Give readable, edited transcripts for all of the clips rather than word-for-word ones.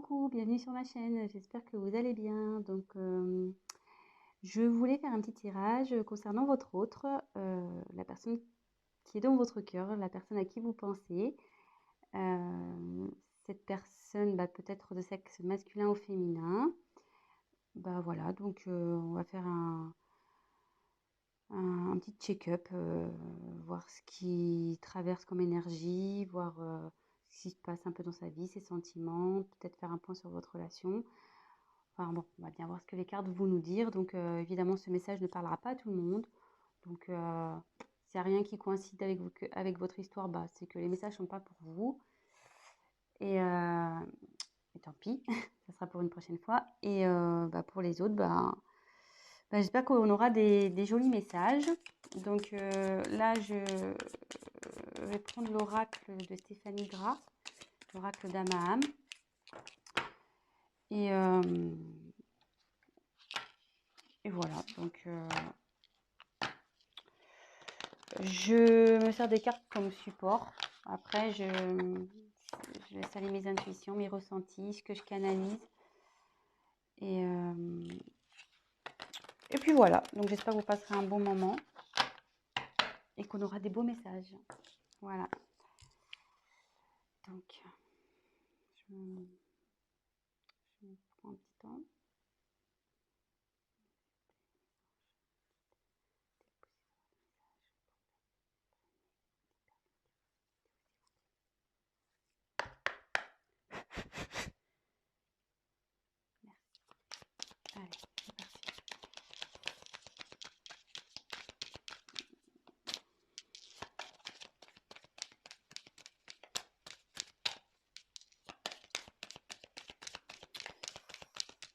coucou, bienvenue sur ma chaîne, j'espère que vous allez bien. Je voulais faire un petit tirage concernant votre autre, la personne qui est dans votre cœur, la personne à qui vous pensez. Cette personne, peut être de sexe masculin ou féminin. Voilà, on va faire un petit check-up, voir ce qui traverse comme énergie, voir ce qui se passe un peu dans sa vie, ses sentiments, peut-être faire un point sur votre relation. Enfin bon, on va bien voir ce que les cartes vont nous dire. Évidemment, ce message ne parlera pas à tout le monde. S'il n'y a rien qui coïncide avec votre histoire, c'est que les messages ne sont pas pour vous. Et tant pis, ça sera pour une prochaine fois. Pour les autres, j'espère qu'on aura des jolis messages. Là, je vais prendre l'oracle de Stéphanie Gras, l'oracle d'Amaham. Et voilà, je me sers des cartes comme support. Après, je laisse aller mes intuitions, mes ressentis, ce que je canalise. Et puis voilà, donc j'espère que vous passerez un bon moment et qu'on aura des beaux messages. Voilà. Donc, je prends un petit temps. Merci. Allez, c'est parti.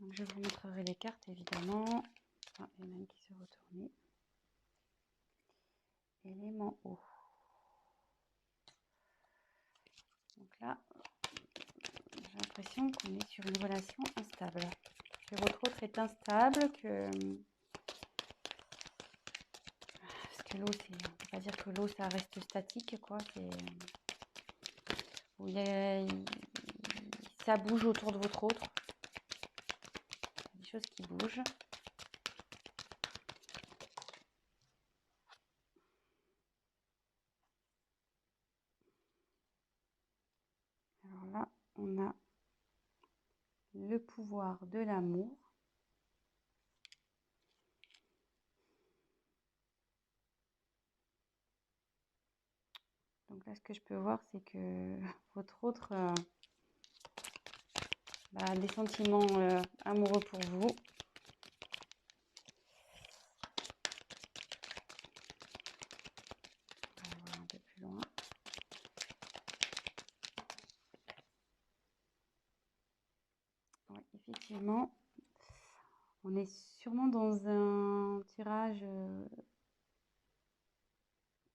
Donc, je vous montrerai les cartes, évidemment. Ah, il y en a une qui s'est retournée. Élément eau. Donc là, j'ai l'impression qu'on est sur une relation instable. Que votre autre est instable, parce que l'eau, on ne peut pas dire que l'eau, ça reste statique, quoi. Ça bouge autour de votre autre. Il y a des choses qui bougent. Alors là, on a le pouvoir de l'amour. Donc là, ce que je peux voir, c'est que votre autre a des sentiments amoureux pour vous. On va voir un peu plus loin. Oui, effectivement, on est sûrement dans un tirage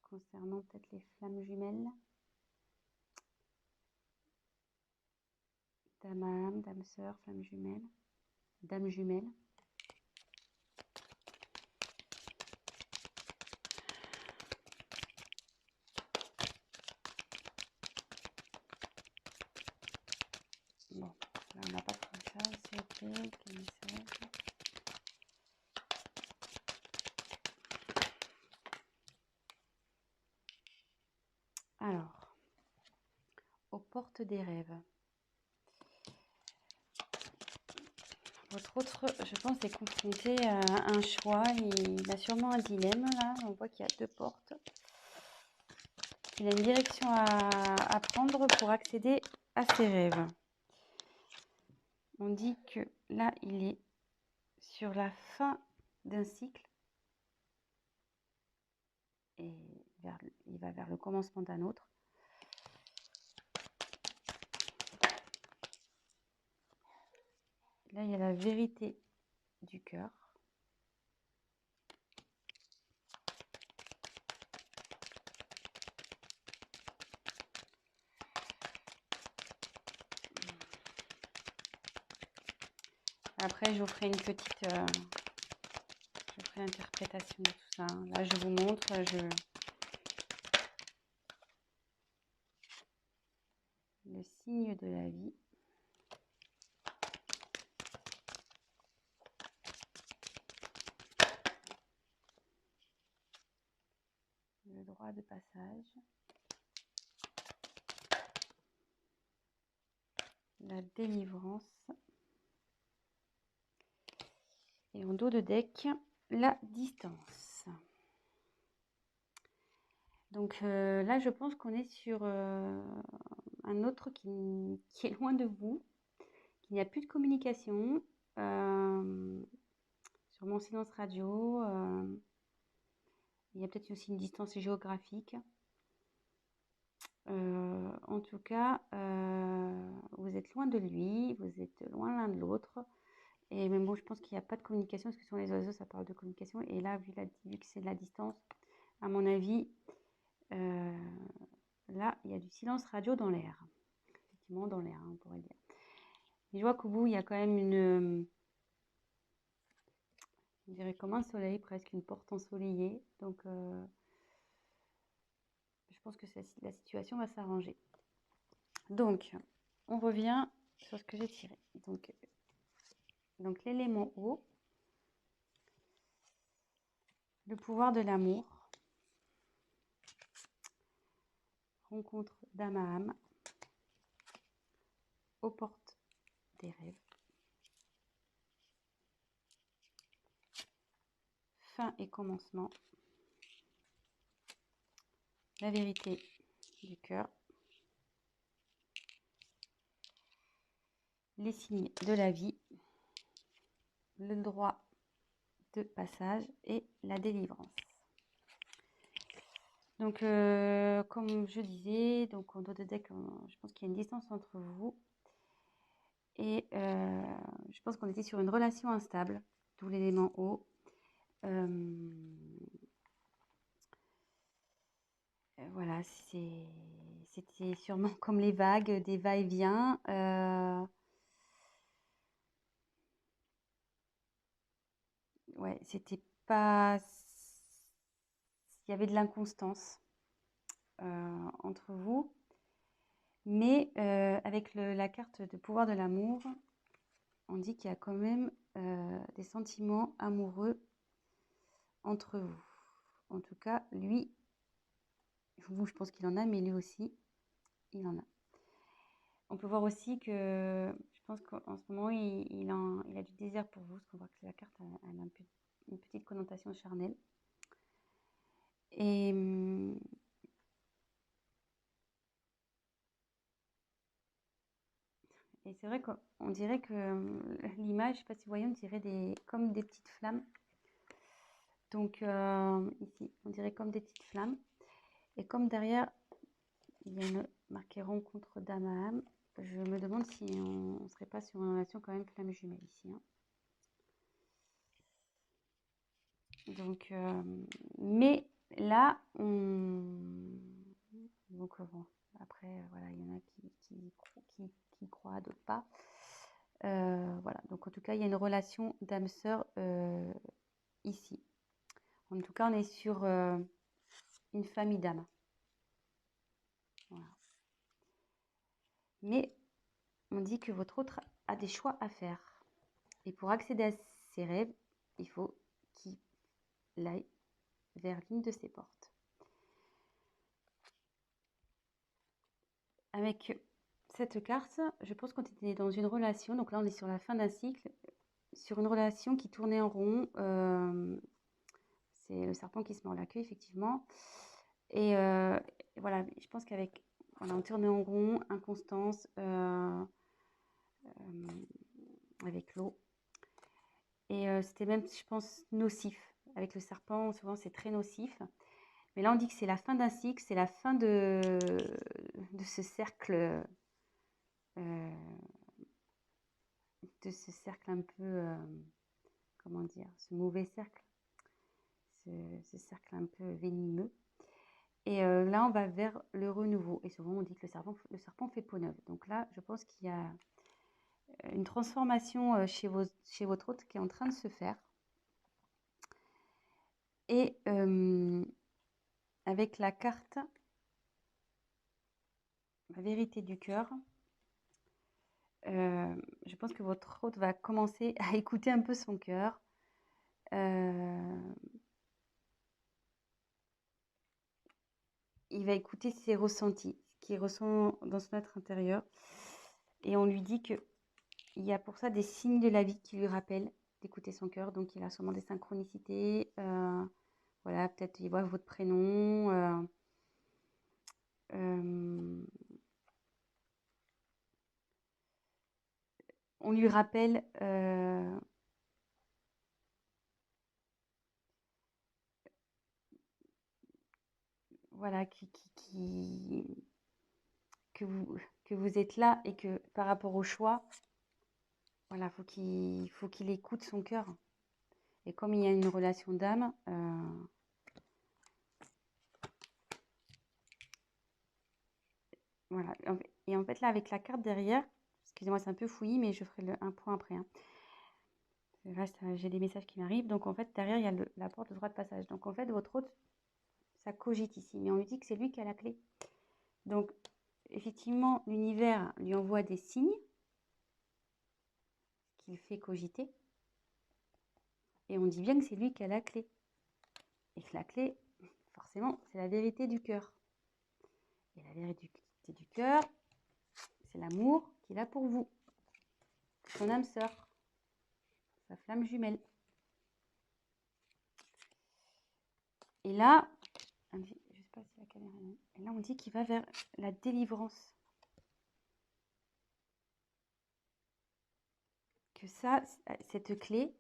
concernant peut-être les flammes jumelles. Dame âme, dame sœur, flamme jumelle, dame jumelle. Bon, là on n'a pas trouvé ça, c'est ok, quel message. Alors, aux portes des rêves. Votre autre, je pense, est confronté à un choix. Il a sûrement un dilemme, là. On voit qu'il y a deux portes. Il a une direction à prendre pour accéder à ses rêves. On dit que là, il est sur la fin d'un cycle et il va vers le commencement d'un autre. Là, il y a la vérité du cœur. Après, je vous ferai une petite interprétation de tout ça. Là, je vous montre, le signe de la vie. 3 de passage. La délivrance. Et en dos de deck, la distance. Donc là, je pense qu'on est sur un autre qui est loin de vous, qu'il n'y a plus de communication. Sur mon silence radio, il y a peut-être aussi une distance géographique. En tout cas, vous êtes loin de lui, vous êtes loin l'un de l'autre. Et même bon, je pense qu'il n'y a pas de communication, parce que sur les oiseaux, ça parle de communication. Et là, vu que c'est de la distance, à mon avis, là, il y a du silence radio dans l'air. Effectivement, dans l'air, on pourrait dire. Et je vois qu'au bout, il y a quand même on dirait comme un soleil, presque une porte ensoleillée. Donc, je pense que la situation va s'arranger. Donc, on revient sur ce que j'ai tiré. Donc l'élément eau, le pouvoir de l'amour, rencontre d'âme à âme, aux portes des rêves, fin et commencement, la vérité du cœur, les signes de la vie, le droit de passage et la délivrance. Donc, comme je disais, donc en dos de deck, je pense qu'il y a une distance entre vous. Et je pense qu'on était sur une relation instable, d'où l'élément eau. Voilà, c'était sûrement comme les vagues, des va-et-vient. Ouais, c'était pas. Il y avait de l'inconstance entre vous. Mais avec la carte de pouvoir de l'amour, on dit qu'il y a quand même des sentiments amoureux entre vous. En tout cas, lui, vous, je pense qu'il en a, mais lui aussi, il en a. On peut voir aussi que je pense qu'en ce moment, il a du désir pour vous, parce qu'on voit que la carte elle a une petite connotation charnelle. Et c'est vrai qu'on dirait que l'image, je ne sais pas si vous voyez, on dirait comme des petites flammes. Donc ici, on dirait comme des petites flammes. Et comme derrière, il y a marqué rencontre d'âme à âme, je me demande si on ne serait pas sur une relation quand même flamme jumelle ici. Hein. Donc, mais là, donc bon, après, voilà, il y en a qui croient, d'autres pas. Voilà, donc en tout cas, il y a une relation d'âme sœur ici. En tout cas, on est sur une famille d'âmes. Voilà. Mais on dit que votre autre a des choix à faire. Et pour accéder à ses rêves, il faut qu'il aille vers l'une de ses portes. Avec cette carte, je pense qu'on était dans une relation, donc là on est sur la fin d'un cycle, sur une relation qui tournait en rond. C'est le serpent qui se mord la queue, effectivement. Et voilà, je pense qu'avec, voilà, on tournait en rond, inconstance, avec l'eau. Et c'était même, je pense, nocif. Avec le serpent, souvent c'est très nocif. Mais là, on dit que c'est la fin d'un cycle, c'est la fin de ce cercle, un peu, comment dire, ce mauvais cercle, ce cercle un peu venimeux. Et là, on va vers le renouveau. Et souvent, on dit que le serpent fait peau neuve. Donc là, je pense qu'il y a une transformation chez votre hôte qui est en train de se faire. Et avec la carte, la vérité du cœur, je pense que votre hôte va commencer à écouter un peu son cœur. il va écouter ses ressentis, ce qu'il ressent dans son être intérieur. Et on lui dit qu'il y a pour ça des signes de la vie qui lui rappellent d'écouter son cœur. Donc, il a sûrement des synchronicités. Voilà, peut-être il voit votre prénom. On lui rappelle voilà, que vous êtes là et que par rapport au choix, voilà, faut qu'il écoute son cœur. Et comme il y a une relation d'âme, voilà. Et en fait, là, avec la carte derrière, excusez-moi, c'est un peu fouillis, mais je ferai un point après. Hein. J'ai des messages qui m'arrivent. Donc, en fait, derrière, il y a la porte de droit de passage. Donc, en fait, votre hôte, ça cogite ici. Mais on lui dit que c'est lui qui a la clé. Donc, effectivement, l'univers lui envoie des signes qu'il fait cogiter. Et on dit bien que c'est lui qui a la clé. Et que la clé, forcément, c'est la vérité du cœur. Et la vérité du cœur, c'est l'amour qu'il a pour vous. Son âme sœur. Sa flamme jumelle. Et là, je ne sais pas si la caméra est là. Et là, on dit qu'il va vers la délivrance. Que ça, cette clé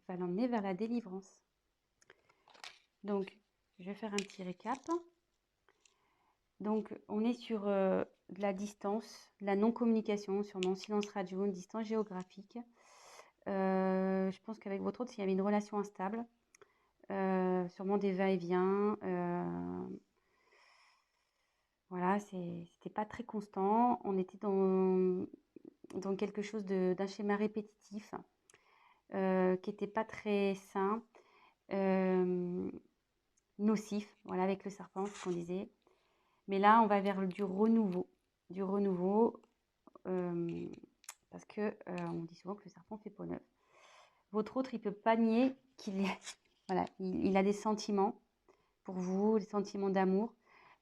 va l'emmener vers la délivrance. Donc, je vais faire un petit récap. Donc, on est sur de la distance, de la non-communication, sûrement silence radio, une distance géographique. Je pense qu'avec votre autre, s'il y avait une relation instable, sûrement des va-et-vient. Voilà, c'était pas très constant. On était dans quelque chose d'un schéma répétitif qui n'était pas très sain, nocif, voilà, avec le serpent, ce qu'on disait. Mais là, on va vers du renouveau, parce que on dit souvent que le serpent fait peau neuve. Votre autre, il peut pas nier qu'il voilà, il a des sentiments pour vous, des sentiments d'amour.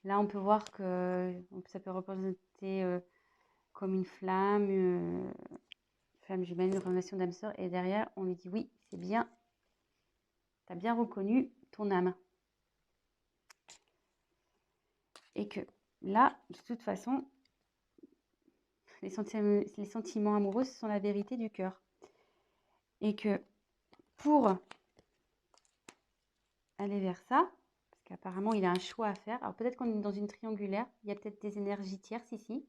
Là, on peut voir que ça peut représenter comme une flamme jumelle, une relation d'âme sœur. Et derrière, on lui dit oui, c'est bien, tu as bien reconnu ton âme. Et que là, de toute façon, les sentiments amoureux, ce sont la vérité du cœur. Et que pour aller vers ça, parce qu'apparemment, il a un choix à faire. Alors peut-être qu'on est dans une triangulaire, il y a peut-être des énergies tierces ici.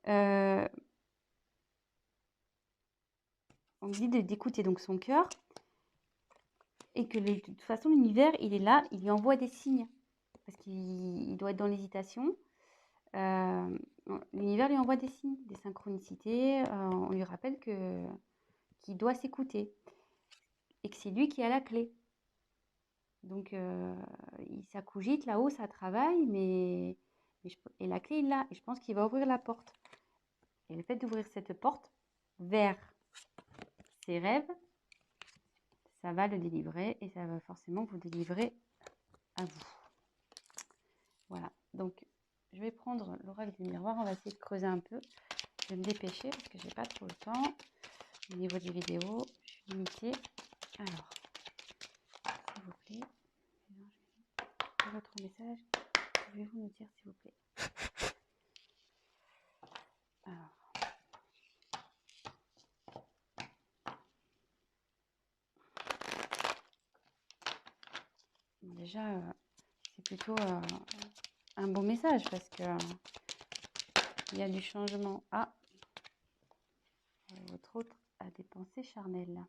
On dit d'écouter donc son cœur et que de toute façon, l'univers, il est là, il lui envoie des signes. Parce qu'il doit être dans l'hésitation. L'univers lui envoie des signes, des synchronicités. On lui rappelle qu'il doit s'écouter et que c'est lui qui a la clé. Donc, ça cogite là-haut, ça travaille, et la clé est là. Et je pense qu'il va ouvrir la porte. Et le fait d'ouvrir cette porte vers ses rêves, ça va le délivrer et ça va forcément vous délivrer à vous. Voilà. Donc, je vais prendre l'oracle du miroir. On va essayer de creuser un peu. Je vais me dépêcher parce que j'ai pas trop le temps. Au niveau des vidéos, je suis limitée. Alors, s'il vous plaît, votre message, pouvez-vous nous dire s'il vous plaît? Alors, bon, déjà, c'est plutôt un bon message parce que il y a du changement. Ah, votre autre a des pensées charnelles.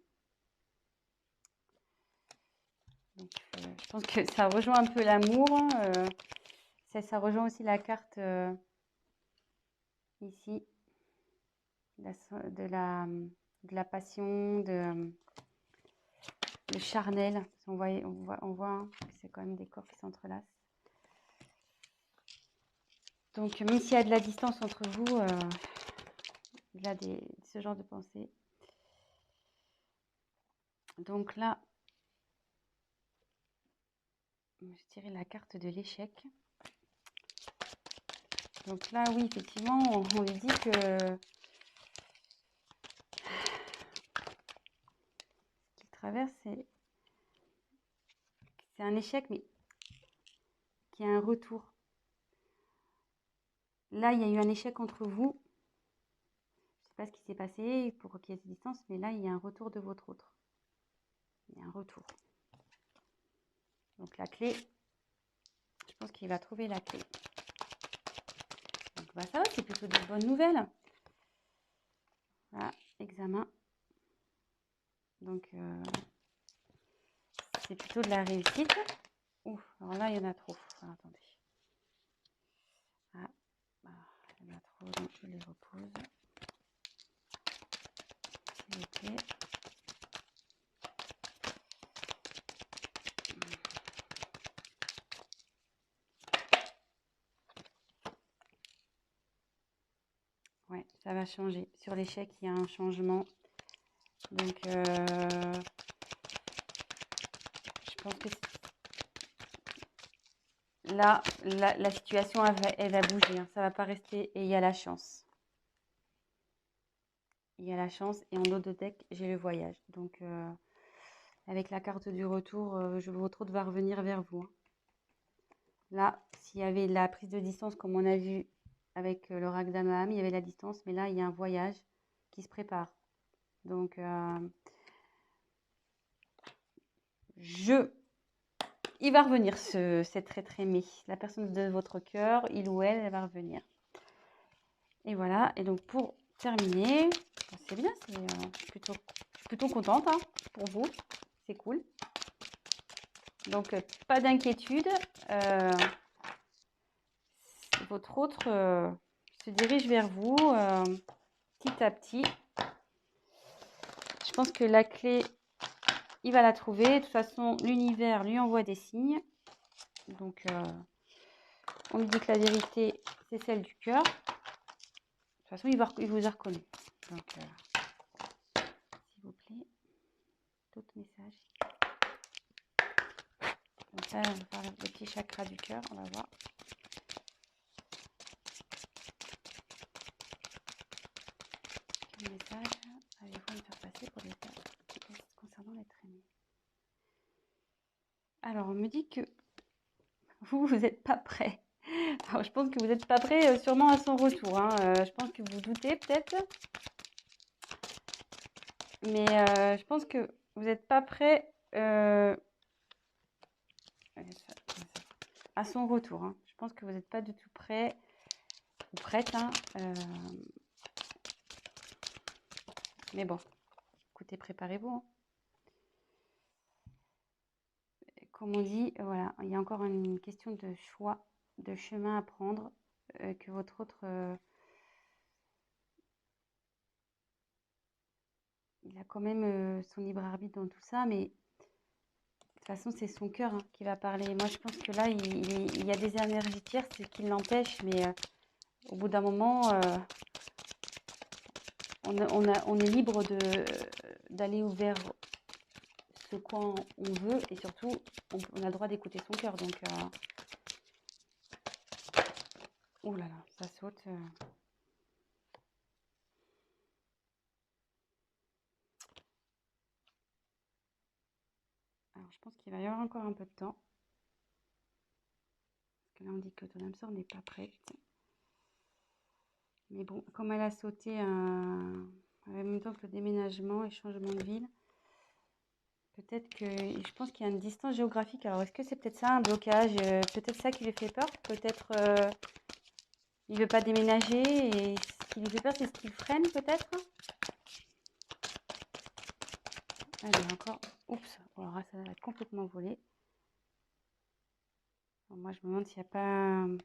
Donc, je pense que ça rejoint un peu l'amour. Ça rejoint aussi la carte ici de la passion, le charnel. On voit que c'est quand même des corps qui s'entrelacent. Donc, même s'il y a de la distance entre vous, il y a ce genre de pensée. Donc là, je dirais la carte de l'échec. Donc là, oui, effectivement, on lui dit que ce qu'il traverse, c'est un échec, mais qui a un retour. Là, il y a eu un échec entre vous. Je ne sais pas ce qui s'est passé pour qu'il y ait cette distance, mais là, il y a un retour de votre autre. Il y a un retour. Donc la clé, je pense qu'il va trouver la clé. Donc bah, ça va, c'est plutôt de bonnes nouvelles. Voilà, examen. Donc c'est plutôt de la réussite. Ouf, alors là, il y en a trop. Alors, attendez. Ah, il y en a trop, donc je les repose. S'il vous plaît. Ouais, ça va changer. Sur l'échec, il y a un changement. Donc, je pense que là, la situation, elle va bouger. Hein. Ça va pas rester. Et il y a la chance. Il y a la chance. Et en haut de deck, j'ai le voyage. Donc, avec la carte du retour, votre autre va revenir vers vous. Hein. Là, s'il y avait la prise de distance, comme on a vu avec le Ragdamaham, il y avait la distance. Mais là, il y a un voyage qui se prépare. Donc, il va revenir, cet être aimé. La personne de votre cœur, il ou elle va revenir. Et voilà. Et donc, pour terminer, c'est bien. Je suis plutôt contente hein, pour vous. C'est cool. Donc, pas d'inquiétude. Votre autre se dirige vers vous petit à petit. Je pense que la clé, il va la trouver. De toute façon, l'univers lui envoie des signes. Donc, on lui dit que la vérité, c'est celle du cœur. De toute façon, il vous a reconnu. Donc, s'il vous plaît, d'autres messages. Comme ça, on va faire le petit chakra du cœur. On va voir. Quel message avez-vous à me faire passer pour les tests concernant l'être aimé? Alors, on me dit que vous n'êtes pas prêt. Alors, je pense que vous n'êtes pas prêt sûrement à son retour. Hein. Je pense que vous doutez peut-être. Mais je pense que vous n'êtes pas prêt à son retour. Hein. Je pense que vous n'êtes pas du tout prêt ou prête. Hein. Mais bon, écoutez, préparez-vous. Hein. Comme on dit, voilà, il y a encore une question de choix, de chemin à prendre, que votre autre... il a quand même son libre arbitre dans tout ça, mais de toute façon, c'est son cœur hein, qui va parler. Moi, je pense que là, il y a des énergies tierces qui l'empêchent, mais au bout d'un moment, on est libre d'aller vers ce quoi on veut, et surtout, on a le droit d'écouter son cœur. Donc, oh là là, ça saute. Alors, je pense qu'il va y avoir encore un peu de temps. Parce que là, on dit que ton âme sœur n'est pas prête. Mais bon, comme elle a sauté en même temps que le déménagement et changement de ville, peut-être que... Je pense qu'il y a une distance géographique. Alors, est-ce que c'est peut-être ça, un blocage? Peut-être ça qui lui fait peur. Peut-être il ne veut pas déménager. Et ce qui lui fait peur, c'est ce qui le freine, peut-être. Allez, encore... Oups, alors là, ça va être complètement volé. Alors, moi, je me demande s'il n'y a pas une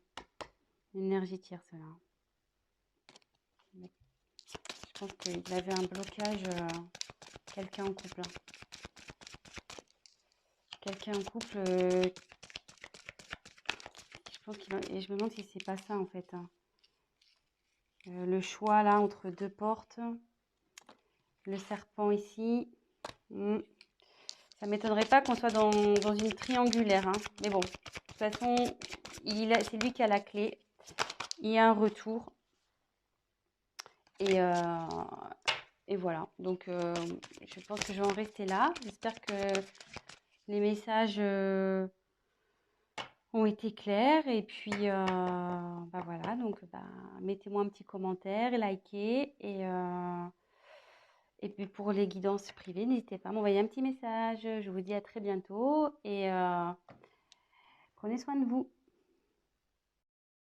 énergie tierce, là. Je pense qu'il avait un blocage, quelqu'un en couple. Hein. Quelqu'un en couple, je pense et je me demande si c'est pas ça en fait. Hein. Le choix là entre deux portes, le serpent ici. Ça m'étonnerait pas qu'on soit dans une triangulaire. Hein. Mais bon, de toute façon, c'est lui qui a la clé. il y a un retour. Et, et voilà. Donc, je pense que je vais en rester là. J'espère que les messages ont été clairs. Et puis, bah voilà. Donc, bah, mettez-moi un petit commentaire, likez. Et puis, pour les guidances privées, n'hésitez pas à m'envoyer un petit message. Je vous dis à très bientôt. Et prenez soin de vous.